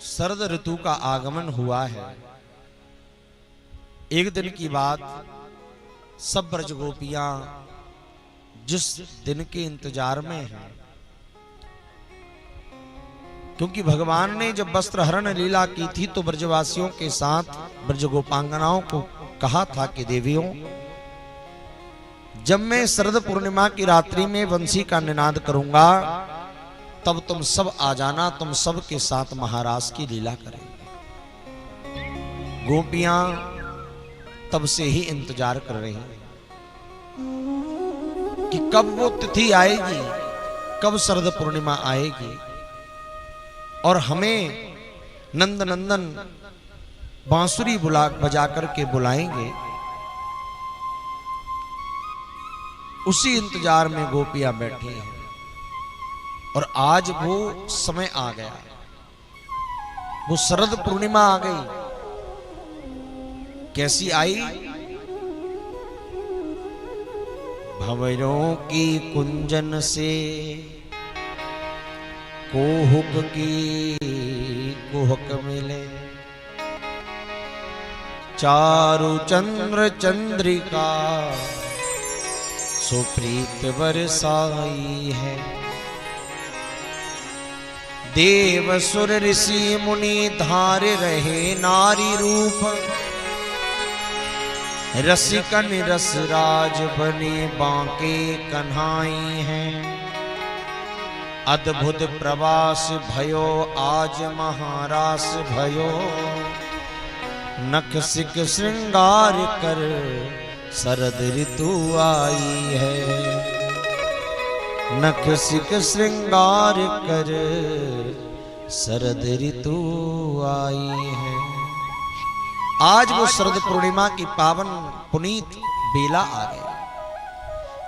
शरद ऋतु का आगमन हुआ है। एक दिन की बात, सब ब्रज गोपियां जिस दिन के इंतजार में हैं, क्योंकि भगवान ने जब वस्त्र हरण लीला की थी तो ब्रजवासियों के साथ ब्रज गोपांगनाओं को कहा था कि देवियों, जब मैं शरद पूर्णिमा की रात्रि में बंसी का निनाद करूंगा तब तुम सब आ जाना, तुम सब के साथ महाराज की लीला करेंगे। गोपियां तब से ही इंतजार कर रही हैं कि कब वो तिथि आएगी, कब शरद पूर्णिमा आएगी और हमें नंद नंदन बांसुरी बजा करके बुलाएंगे। उसी इंतजार में गोपियां बैठी हैं और आज वो समय आ गया, वो शरद पूर्णिमा आ गई। कैसी आई? भंवरों की कुंजन से कोहुक की कुहक मिले, चारु चंद्र चंद्रिका सुप्रीत बरसाई है। देव सुर ऋषि मुनि धार रहे नारी रूप, रसिकन रस राज बने बांके कन्हाई हैं। अद्भुत प्रवास भयो आज महारास भयो, नख सिक श्रृंगार कर शरद ऋतु आई है। नख सिक श्रृंगार कर शरद ऋतु आई है। आज वो शरद पूर्णिमा की पावन पुनीत बेला आ गई,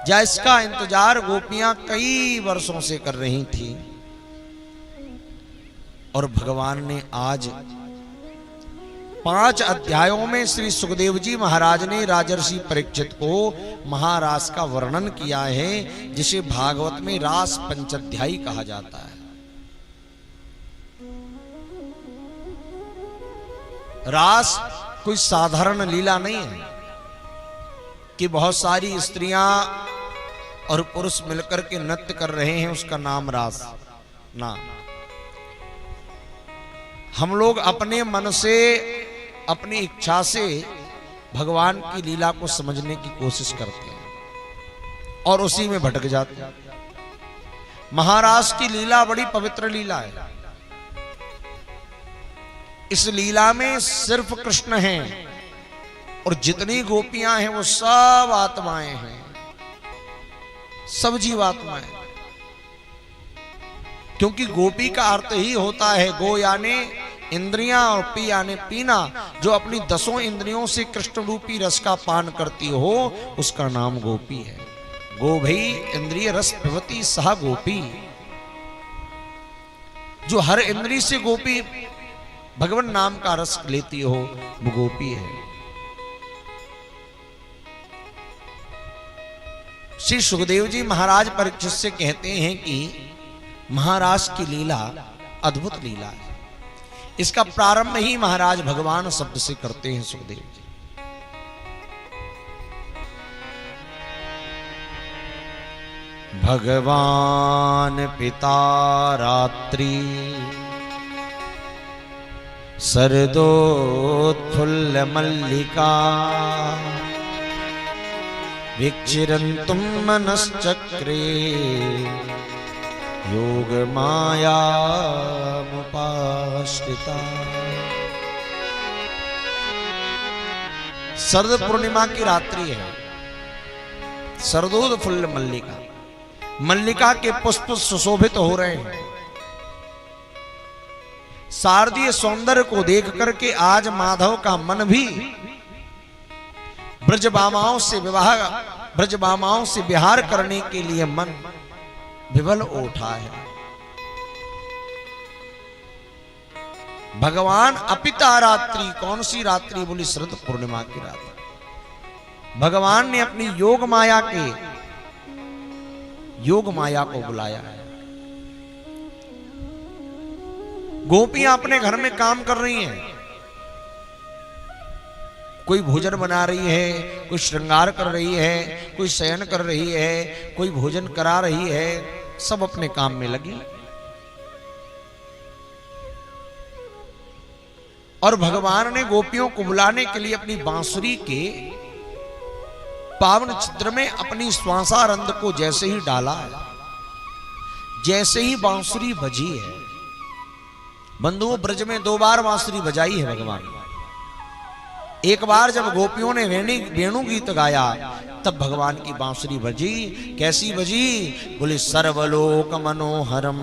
जिसका इंतजार गोपियां कई वर्षों से कर रही थी। और भगवान ने आज 5 अध्यायों में श्री सुखदेव जी महाराज ने राजर्षि परीक्षित को महारास का वर्णन किया है, जिसे भागवत में रास पंचाध्यायी कहा जाता है। रास कोई साधारण लीला नहीं है कि बहुत सारी स्त्रियां और पुरुष मिलकर के नृत्य कर रहे हैं, उसका नाम रास ना। हम लोग अपने मन से, अपनी इच्छा से भगवान की लीला को समझने की कोशिश करते हैं और उसी में भटक जाते हैं। महारास की लीला बड़ी पवित्र लीला है। इस लीला में सिर्फ कृष्ण हैं और जितनी गोपियां हैं वो सब आत्माएं हैं, सब जीवात्माएं। क्योंकि गोपी का अर्थ ही होता है गो यानी इंद्रियां और पी यानी पीना। जो अपनी 10 इंद्रियों से कृष्ण रूपी रस का पान करती हो उसका नाम गोपी है। गो भई इंद्रिय रस पिबती सह गोपी। जो हर इंद्रिय से गोपी भगवान नाम का रस लेती हो वो गोपी है। श्री सुखदेव जी महाराज परीक्षित से कहते हैं कि महाराज की लीला अद्भुत लीला है। इसका प्रारंभ ही महाराज भगवान शब्द से करते हैं सुखदेव जी। भगवान पिता रात्रि शरदोत्फुल्ल मल्लिका, विक्षिरन्तुं मनश्चक्रे योग माया मुपाश्रिता। शरद पूर्णिमा की रात्रि है। शरदोत्फुल्ल मल्लिका, मल्लिका के पुष्प सुशोभित हो रहे हैं। शारदीय सौंदर्य को देख करके आज माधव का मन भी ब्रजबामाओं से विहार करने के लिए मन विवल उठा है। भगवान अपिता रात्रि, कौन सी रात्रि? बोली शरद पूर्णिमा की रात्रि। भगवान ने अपनी योग माया को बुलाया है। गोपियां अपने घर में काम कर रही हैं, कोई भोजन बना रही है, कोई श्रृंगार कर रही है, कोई शयन कर रही है, कोई भोजन करा रही है, सब अपने काम में लगी। और भगवान ने गोपियों को बुलाने के लिए अपनी बांसुरी के पावन चित्र में अपनी श्वासारंध को जैसे ही डाला है, जैसे ही बांसुरी बजी है, बंधुओं ब्रज में 2 बार बांसुरी बजाई है भगवान। एक बार जब गोपियों ने वेणु गीत गाया तब भगवान की बांसुरी बजी। कैसी बजी? बोले सर्वलोक मनोहरम,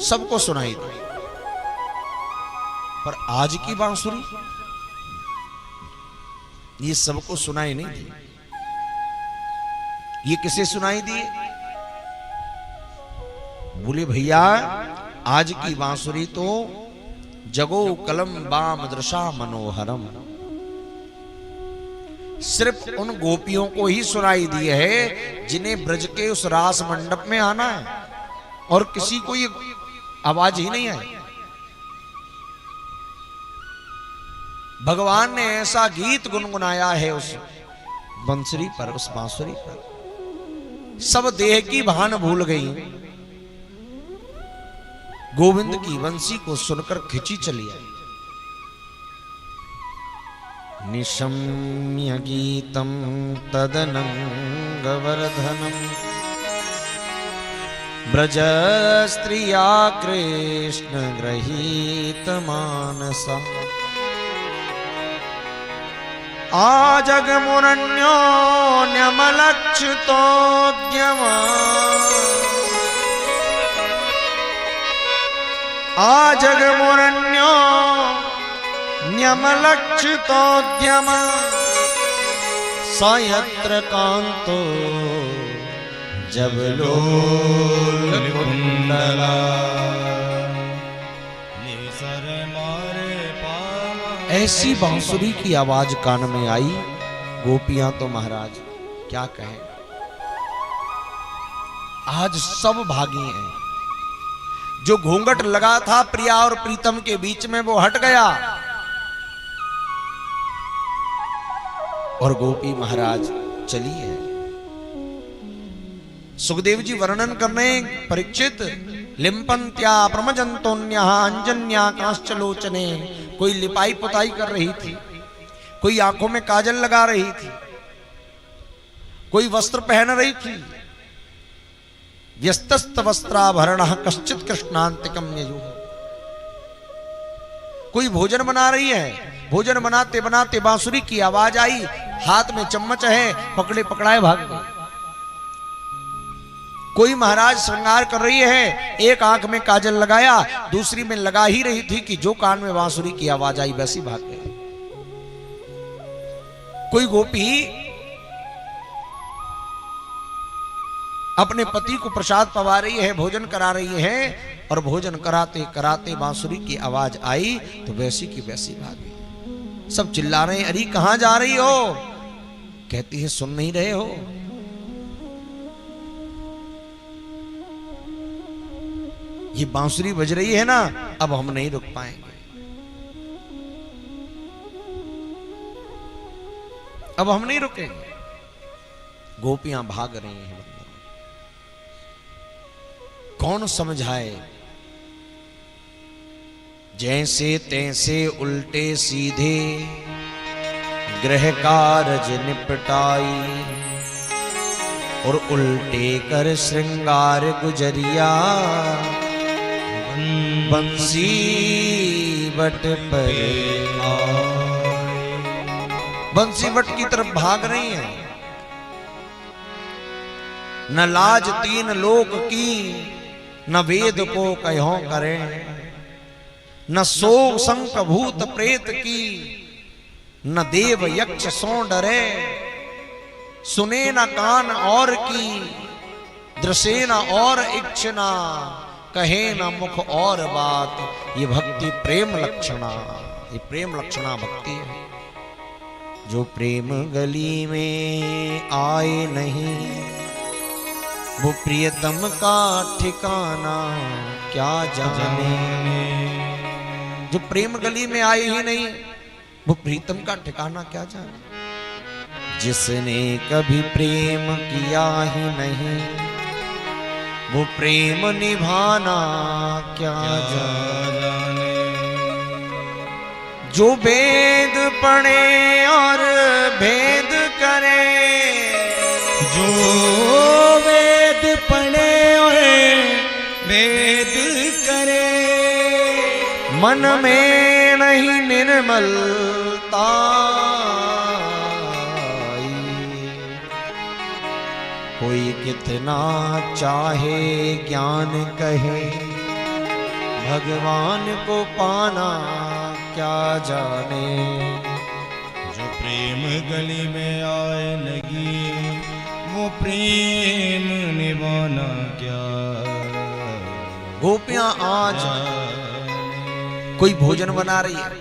सबको सुनाई दी। पर आज की बांसुरी ये सबको सुनाई नहीं दी। ये किसे सुनाई दी? बोले भैया आज की बांसुरी तो जगो कलम बाम दृशा मनोहरम, सिर्फ उन गोपियों को ही सुनाई दी है जिन्हें ब्रज के उस रास मंडप में आना है, और किसी को ये आवाज ही नहीं आई। भगवान ने ऐसा गीत गुनगुनाया है उस बंसुरी पर, उस बांसुरी पर, सब देह की भान भूल गई, गोविंद की बंसी को सुनकर खिंची चली आई। निशम्य गीतम तदनंगवर्धनम ब्रज स्त्रिया कृष्ण गृहीत मानसा आजगमुरन्योन्यमलक्षितोद्यमा आजगमुरन्योन्यमलक्षितोद्यमा सयत्र कांतो जबलोलकुंडला। ऐसी बांसुरी की आवाज कान में आई, गोपियां तो महाराज क्या कहें, आज सब भागी हैं। जो घूंघट लगा था प्रिया और प्रीतम के बीच में वो हट गया, और गोपी महाराज चली है। सुखदेव जी वर्णन करने परीक्षित लिंपंत्या प्रमजंतोन्या अंजन्या कांश्चलोचने, कोई लिपाई पुताई कर रही थी, कोई आंखों में काजल लगा रही थी, कोई वस्त्र पहन रही थी। व्यस्तस्त वस्त्राभरणः कश्चित कृष्णांतिकम यजु, कोई भोजन बना रही है, भोजन बनाते बनाते बांसुरी की आवाज आई, हाथ में चम्मच है, पकड़े पकड़ाए भाग गए। कोई महाराज श्रृंगार कर रही है, एक आंख में काजल लगाया, दूसरी में लगा ही रही थी कि जो कान में बांसुरी की आवाज आई वैसी भाग गई। कोई गोपी अपने पति को प्रसाद पवा रही है, भोजन करा रही है, और भोजन कराते कराते बांसुरी की आवाज आई तो वैसी की वैसी भागी। सब चिल्ला रहे हैं, अरे कहां जा रही हो? कहती है सुन नहीं रहे हो? ये बांसुरी बज रही है ना, अब हम नहीं रुक पाएंगे, अब हम नहीं रुकेंगे। गोपियां भाग रही हैं, कौन समझाए? जैसे तैसे उल्टे सीधे गृह कारज निपटाई, और उल्टे कर श्रृंगार गुजरिया बंसी बट पर बंसी बट की तरफ भाग रही हैं। न लाज 3 लोक की, न वेद को कहो करें, न सो संक भूत प्रेत की, न देव यक्ष सो डरे, सुने न कान और की, दृशे न और इच्छना, कहे न मुख और बात। ये भक्ति प्रेम लक्षणा, ये प्रेम लक्षणा भक्ति है। जो प्रेम गली में आए नहीं, वो प्रियतम का ठिकाना क्या जाने। जो प्रेम गली में आए ही नहीं, वो प्रीतम का ठिकाना क्या जाने। जिसने कभी प्रेम किया ही नहीं, वो प्रेम निभाना क्या जाने। जो वेद पढ़े और भेद करे, जो वेद पढ़े और वेद करे, मन में नहीं निर्मलता, कोई कितना चाहे ज्ञान कहे, भगवान को पाना क्या जाने। जो प्रेम गली में आए लगी, वो प्रेम निभाना क्या। गोपियां आज कोई भोजन बना रही है,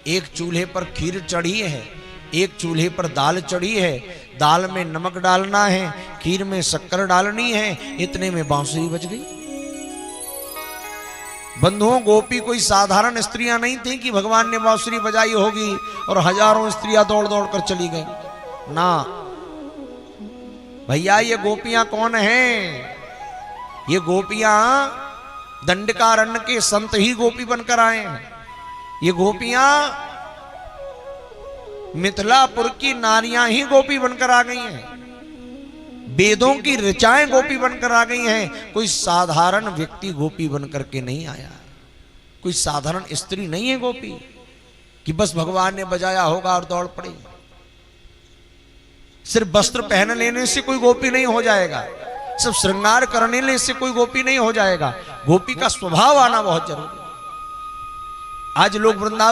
एक चूल्हे पर खीर चढ़ी है, एक चूल्हे पर दाल चढ़ी है, दाल में नमक डालना है, खीर में शक्कर डालनी है, इतने में बांसुरी बज गई। बंधुओं, गोपी कोई साधारण स्त्रियां नहीं थी कि भगवान ने बांसुरी बजाई होगी और हजारों स्त्रियां दौड़ दौड़ कर चली गई ना। भैया ये गोपियां कौन हैं? ये गोपियां दंडकारण्य के संत ही गोपी बनकर आए हैं। ये गोपियां मिथिलापुर की नारियां ही गोपी बनकर आ गई हैं। वेदों की ऋचाएं गोपी बनकर आ गई हैं। कोई साधारण व्यक्ति गोपी बनकर के नहीं आया, कोई साधारण स्त्री नहीं है गोपी कि बस भगवान ने बजाया होगा और दौड़ पड़ी। सिर्फ वस्त्र पहन लेने से कोई गोपी नहीं हो जाएगा, सिर्फ श्रृंगार करने से कोई गोपी नहीं हो जाएगा। गोपी का स्वभाव आना बहुत जरूरी। आज लोग वृंदावन